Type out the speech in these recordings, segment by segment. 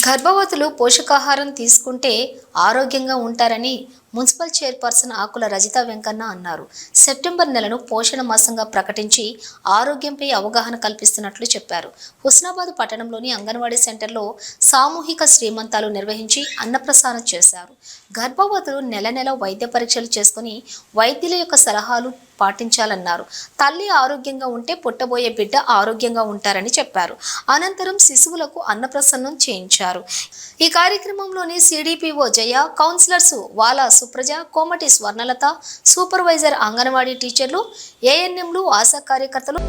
గర్భవతులు పోషకాహారం తీసుకుంటే ఆరోగ్యంగా ఉంటారని మున్సిపల్ చైర్పర్సన్ ఆకుల రజిత వెంకన్న అన్నారు. సెప్టెంబర్ నెలను పోషణ మాసంగా ప్రకటించి ఆరోగ్యంపై అవగాహన కల్పిస్తున్నట్లు చెప్పారు. హుస్నాబాద్ పట్టణంలోని అంగన్వాడీ సెంటర్లో సామూహిక శ్రీమంతాలు నిర్వహించి అన్నప్రసాదం చేశారు. గర్భవతులు నెల నెల వైద్య పరీక్షలు చేసుకుని వైద్యుల యొక్క సలహాలు పాటించాలన్నారు. తల్లి ఆరోగ్యంగా ఉంటే పుట్టబోయే బిడ్డ ఆరోగ్యంగా ఉంటారని చెప్పారు. అనంతరం శిశువులకు అన్నప్రసన్నం చేయించారు. ఈ కార్యక్రమంలోని సిడిపిఓ జయ, కౌన్సిలర్స్ వాలా సుప్రజ, కోమటి స్వర్ణలత, సూపర్వైజర్ అంగన్వాడీ టీచర్లు, ఏఎన్ఎంలు, ఆశా కార్యకర్తలు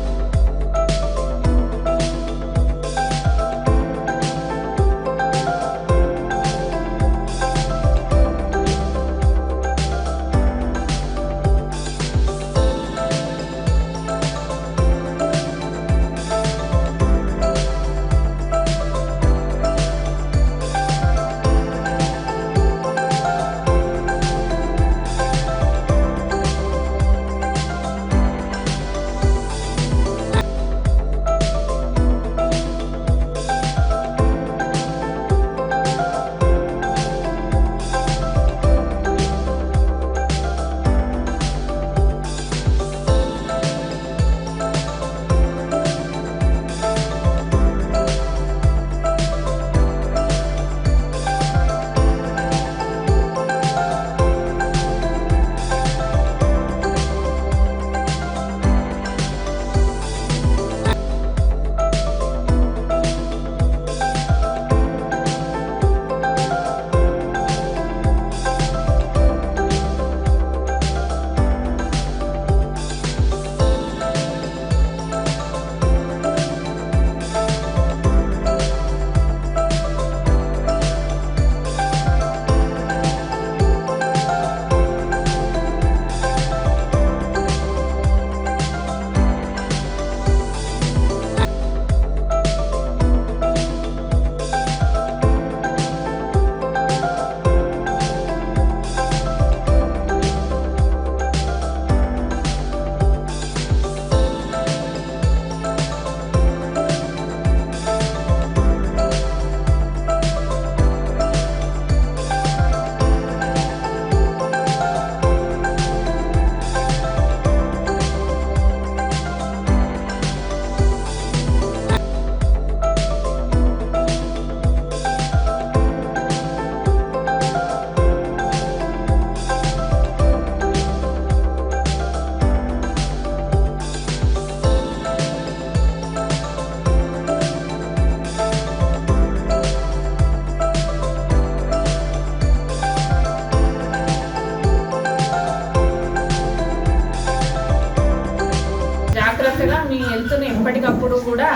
జాగ్రత్తగా మీ హెల్త్ని ఎప్పటికప్పుడు కూడా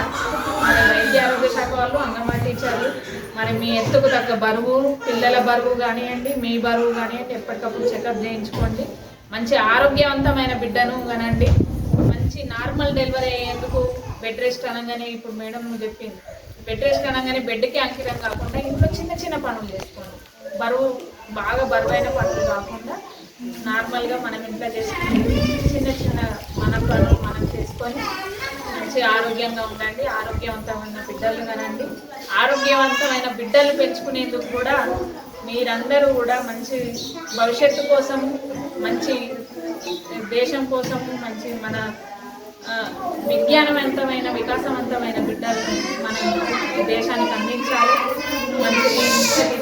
మరి వైద్య ఆరోగ్య శాఖ వాళ్ళు, అంగన్వాడీ టీచర్లు మరి మీ ఎత్తుకు తగ్గ బరువు, పిల్లల బరువు కానివ్వండి, మీ బరువు కానివ్వండి, ఎప్పటికప్పుడు చెకప్ చేయించుకోండి. మంచి ఆరోగ్యవంతమైన బిడ్డను కనండి. మంచి నార్మల్ డెలివరీ అయ్యేందుకు బెడ్ రెస్ట్ అనగానే ఇప్పుడు మేడం చెప్పింది, బెడ్ రెస్ట్ అనగానే బెడ్కి అంకితం కాకుండా ఇంట్లో చిన్న చిన్న పనులు చేసుకోండి. బాగా బరువైన పనులు కాకుండా నార్మల్గా మనం ఇంట్లో చేసుకుని చిన్న చిన్న మన పనులు మనం చేసుకొని మంచి ఆరోగ్యంగా ఉండండి. ఆరోగ్యవంతమైన బిడ్డలు కనండి. ఆరోగ్యవంతమైన బిడ్డలు పెంచుకునేందుకు కూడా మీరందరూ కూడా మంచి భవిష్యత్తు కోసం, మంచి దేశం కోసం, మంచి మన విజ్ఞానవంతమైన, వికాసవంతమైన బిడ్డలను మనం దేశానికి అందించాలి.